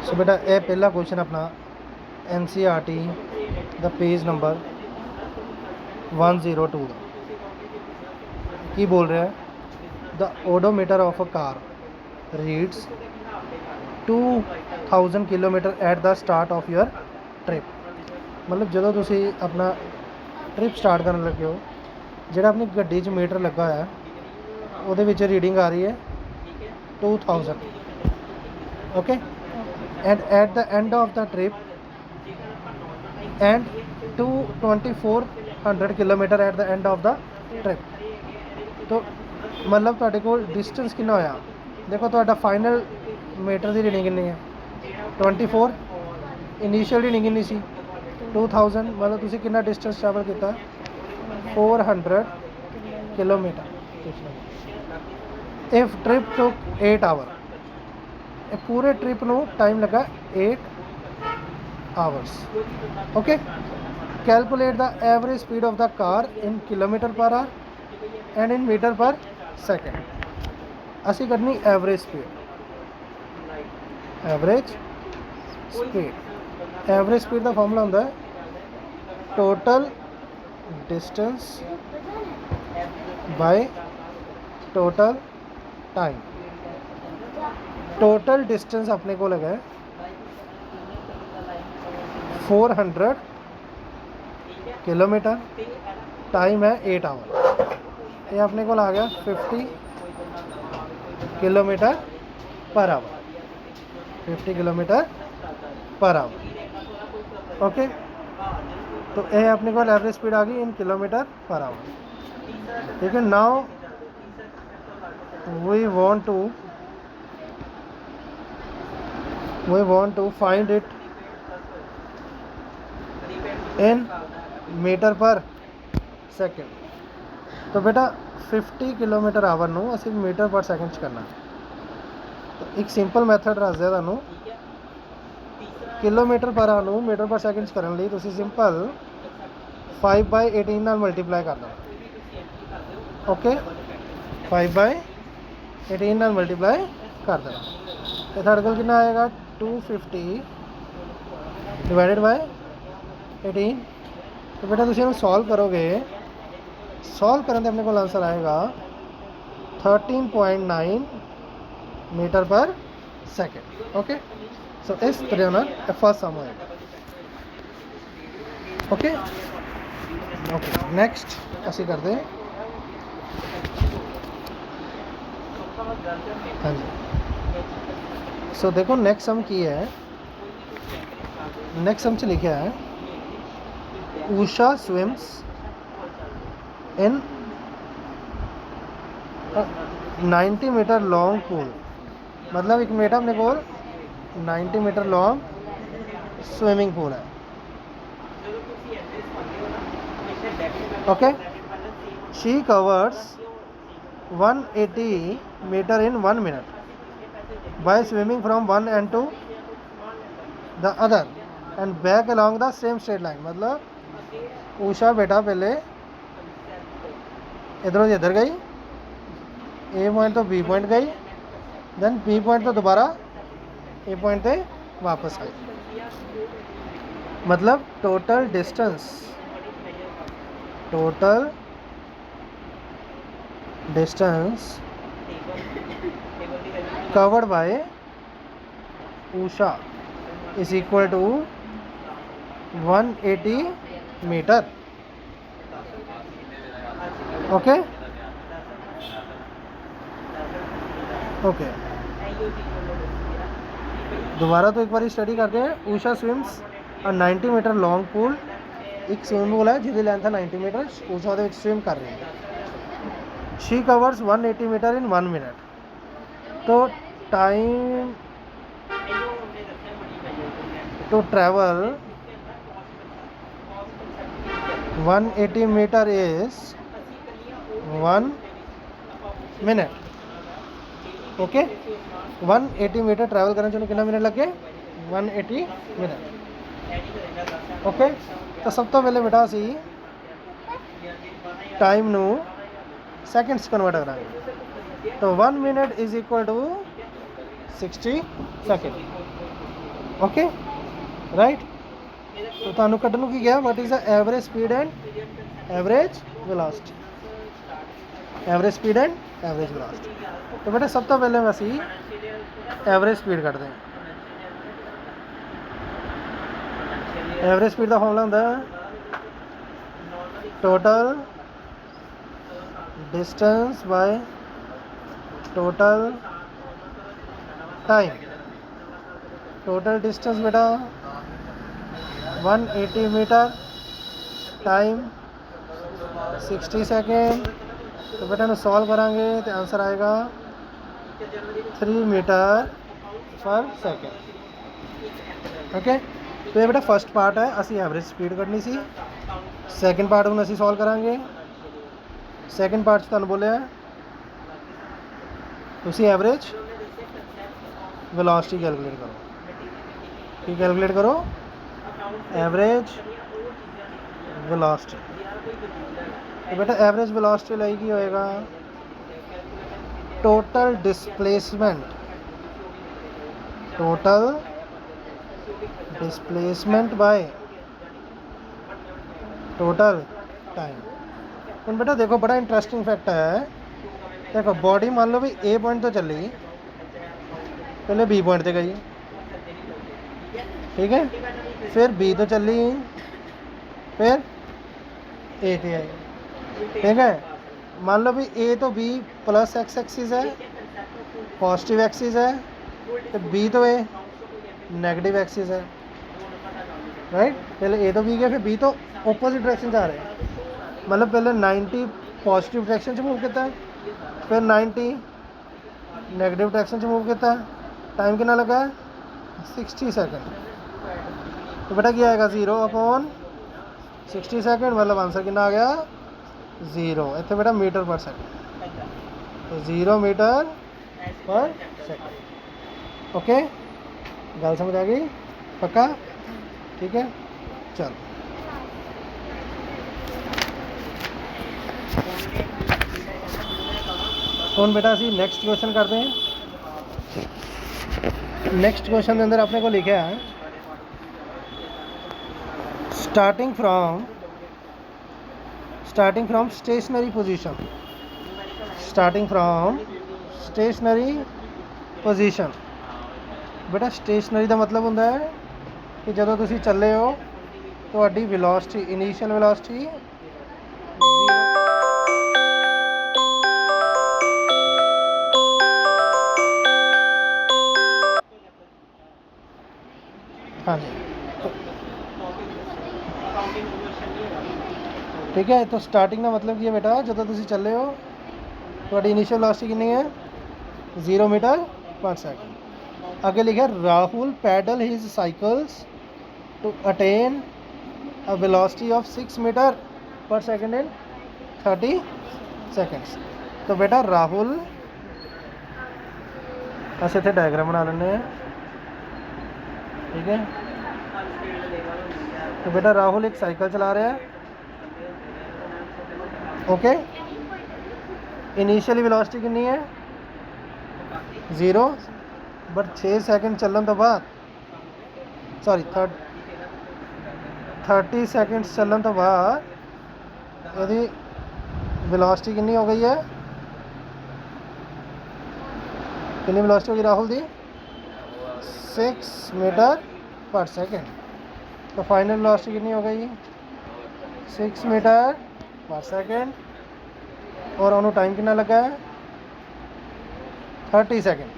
सो बेटा ये पहला क्वेश्चन अपना NCERT द पेज नंबर 102 का की बोल रहा है, the odometer of a car reads 2000 kilometre at the start of your trip. मतलब जो तुसी अपना ट्रिप स्टार्ट करने लगे हो, जो अपनी गड्डी च मीटर लगा है वो रीडिंग आ रही है 2000, okay, and at the end of the trip and 2400 kilometre at the end of the trip. तो मतलब तुहाडे कोल डिस्टेंस कितना होया, देखो तुहाडा फाइनल मीटर की रीडिंग कितनी है 24, इनिशियल रीडिंग कितनी सी 2000, मतलब तुसी कितना डिस्टेंस ट्रैवल किया 400 kilometre. If trip took 8 hour, पूरे ट्रिप नू टाइम लगा 8 hours, okay. Calculate the average speed of the car in kilometre per hour and in metre per second. असी करनी average speed, average speed, average speed का formula होता है total distance by total time. Total distance अपने को लगा है 400 kilometre, time है 8 आवर, ये अपने को आ गया 50 kilometre per our, 50 kilometre per our, okay. तो ये अपने को एवरेज स्पीड आ गई इन किलोमीटर पर आवर, ठीक है। Now we want to find it in metre per second. तो बेटा 50 किलोमीटर आवर नू असी मीटर पर सेकेंड च करना। तो एक सिंपल मैथड दस दिया तुहानू, किलोमीटर पर आवर नू मीटर पर सेकेंड करने लिए तुसी सिंपल 5/18 नाल मल्टीप्लाई कर दो, ओके। 5/18 नाल मल्टीप्लाई कर देना, तो तुहाडे कोल कितना आएगा 250 डिवाइडेड बाय 18। तो बेटा तुम सॉल्व करोगे, सॉल्व करने से अपने को आंसर आएगा 13.9 मीटर पर सेकेंड, ओके। सो इस तरह ना फर्स्ट सम होएगा, ओके। ओके नेक्स्ट असी करते हैं, हाँ जी। सो देखो नेक्स्ट सम की है, नेक्स्ट सम च लिखा है Usha swims in a 90 metre long pool. मतलब एक बेटा अपने को 90 मीटर लॉन्ग स्विमिंग पूल है, okay. She covers 180 metre in 1 minute by swimming from one end to the other end back along the same straight line. मतलब उषा बेटा पहले इधरों इधर गई, A point to B point गई, देन बी पॉइंट तो दोबारा A point पे वापस आई। मतलब total distance covered by Usha is equal to 180 metre, okay. Okay दोबारा तो एक बार स्टडी करते हैं। Usha swims a 90 metre long pool, एक स्विमिंग पूल है जिसकी लेंथ है 90 मीटर, उषा वो स्विम कर रही है। She covers 180 metre in 1 minute. तो time to travel 180 metre is 1 minute, okay. 180 metre travel करने चलो कितना मिनट लगे 180 मिनट, ओके। तो सब तो पहले बेटा असी टाइम नू सेकंड्स कन्वर्ट करांगे तो 1 minute is equal to 60 second okay right तो ਤੁਹਾਨੂੰ ਕੱਢਣ ਨੂੰ ਕੀ ਗਿਆ what is the average speed and average velocity average speed and average velocity तो बेटा सब तो पहले ਅਸੀਂ एवरेज स्पीड ਕੱਢਦੇ ਹਾਂ एवरेज स्पीड ਦਾ ਫਾਰਮੂਲਾ ਹੁੰਦਾ total distance by total time total distance बेटा 180 मीटर टाइम 60 सेकेंड तो बेटा इन्हें सॉल्व करांगे तो आंसर आएगा 3 मीटर पर सेकेंड ओके तो ये बेटा फर्स्ट पार्ट है असी एवरेज स्पीड कढ़नी सी सैकेंड पार्ट हूँ असी सॉल्व करांगे सैकेंड पार्ट तुहानूं बोलिया तुसी एवरेज वेलोसिटी कैलकुलेट करो की कैलकुलेट करो एवरेज वेलोसिटी तो बेटा एवरेज वेलोसिटी ਲਈ ਕੀ ਹੋਏਗਾ total displacement bye total time ਹੁਣ बेटा देखो बड़ा इंटरेस्टिंग फैक्ट है देखो बॉडी मान लो भी ए पॉइंट तो चली पहले बी पॉइंट पे गई ठीक है फिर बी तो चली फिर ए पे आई ठीक है मान लो भी ए तो बी प्लस एक्स एक्सिस है पॉजिटिव एक्सिस है तो बी तो ए नेगेटिव एक्सिस है राइट पहले ए तो बी गया फिर बी तो ओपोजिट डायरेक्शन जा रहे हैं मतलब पहले 90 पॉजिटिव डायरेक्शन से मूव किया फिर 90 नेगेटिव डायरेक्शन से मूव किया टाइम कितना लगा 60 सेकंड तो बेटा क्या आएगा 0/60 सेकंड मतलब आंसर कितना आ गया 0 इतने बेटा मीटर पर सेकंड तो 0 मीटर पर सेकंड ओके गल समझ आ गई पक्का ठीक है चलो ਹੁਣ बेटा असी नैक्सट क्वेश्चन करते हैं नैक्सट क्वेश्चन के अंदर अपने को लिखा है स्टार्टिंग फ्रॉम स्टेशनरी पोजीशन बेटा स्टेशनरी का मतलब होंदा है कि जदों तुसी चले हो तुहाडी वेलोसिटी इनिशियल वेलोसिटी हाँ जी ठीक है तो स्टार्टिंग का मतलब की है बेटा जो तुम चले हो तो इनिशियल वेलोसिटी कितनी है 0 मीटर पर सेकंड आगे लिखा Rahul pedal his cycles to attain a velocity of 6 metre per second in 30 seconds तो बेटा राहुल ऐसे इतने डायग्राम बना लेने ठीक है तो बेटा राहुल एक साइकिल चला रहा है ओके इनिशियली वेलोसिटी कितनी है 0 बट 6 सेकंड चलन तो बाद सॉरी 30 सेकंड्स चलन तो बाद यदि वेलोसिटी कितनी हो गई है कितनी वेलोसिटी होगी राहुल दी 6 मीटर पर सेकंड तो फाइनल वेलोसिटी कितनी हो गई 6 मीटर पर सेकंड और उन्होंने टाइम कितना लगा है 30 second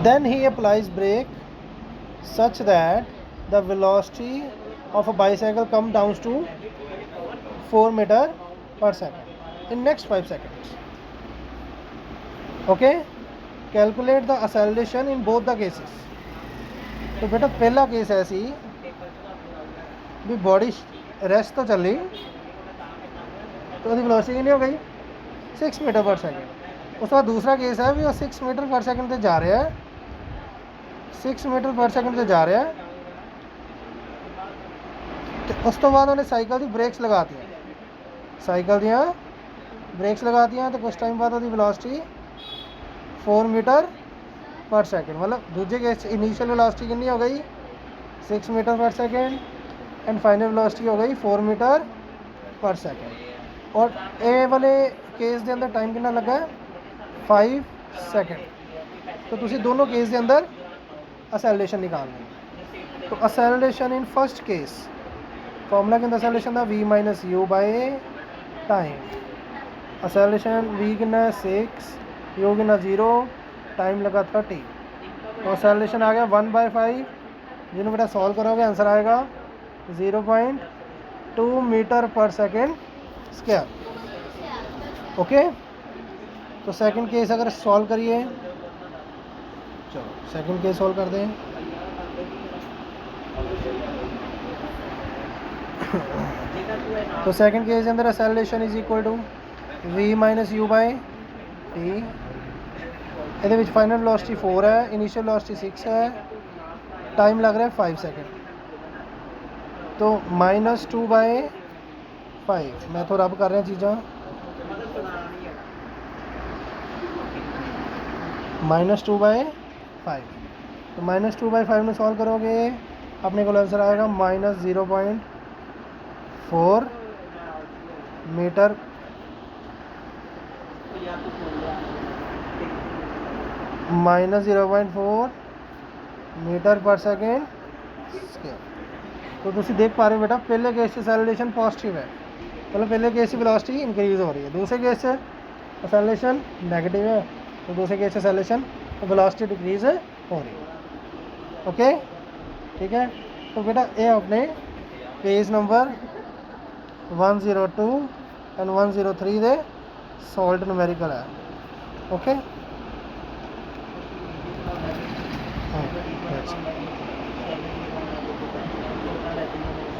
then he applies brake such that the velocity of a bicycle come down to 4 metre per second in next 5 seconds okay calculate the acceleration in both the cases तो बेटा पहला case है सी भी body rest तो चली तो velocity कितनी हो गई 6 मीटर पर सेकंड उस बाद दूसरा केस है भी वो 6 मीटर पर सेकंड से जा रहा है 6 मीटर पर सेकंड से जा रहा है तो उस तो बाद उन्हें साइकिल की ब्रेक्स लगा दी साइकिल दियाँ ब्रेक्स लगाती हैं तो कुछ टाइम बाद ਉਹਦੀ वेलोसिटी 4 मीटर पर सेकेंड, मतलब दूजे केस इनिशियल वेलोसिटी कितनी हो गई 6 metre per second and final velocity हो गई 4 मीटर पर सेकेंड। और ए वाले केस के अंदर टाइम कितना लगा 5 सेकेंड। तो तुसी दोनों केस के अंदर असैलरेशन निकालनी है। तो acceleration in first case formula के असैलरेशन का v minus u by time. Acceleration v कितना 6, यू कितना 0, टाइम लगा 30। तो असैलरेशन आ गया 1/5, जिन्होंने बेटा सॉल्व करोगे आंसर आएगा 0.2 metre per second square. Okay, तो सेकंड केस अगर सॉल्व करिए, चलो सेकंड केस सॉल्व कर दें। तो सेकंड केस के अंदर acceleration is equal to v minus u by t. ये फाइनल वेलोसिटी 4 है, इनिशियल वेलोसिटी 6 है, टाइम लग रहा है 5 सेकेंड। तो -2/5 मैं तो रब कर रहा चीज़ा -2/5। तो -2/5 में सॉल्व करोगे अपने को आंसर आएगा -0.4 metre -0.4 metre per second square. तो तुम देख पा रहे हो बेटा पहले केस से असैलरेशन पॉजिटिव है, मतलब पहले केस की वेलोसिटी इंक्रीज हो रही है, दूसरे केस से असैलरेशन नेगेटिव है, तो दूसरे केस से असैलरेशन वेलोसिटी डिक्रीज हो रही है। ओके ठीक है। तो बेटा ये अपने page number 102 and 103 they solve numerical है। ओके।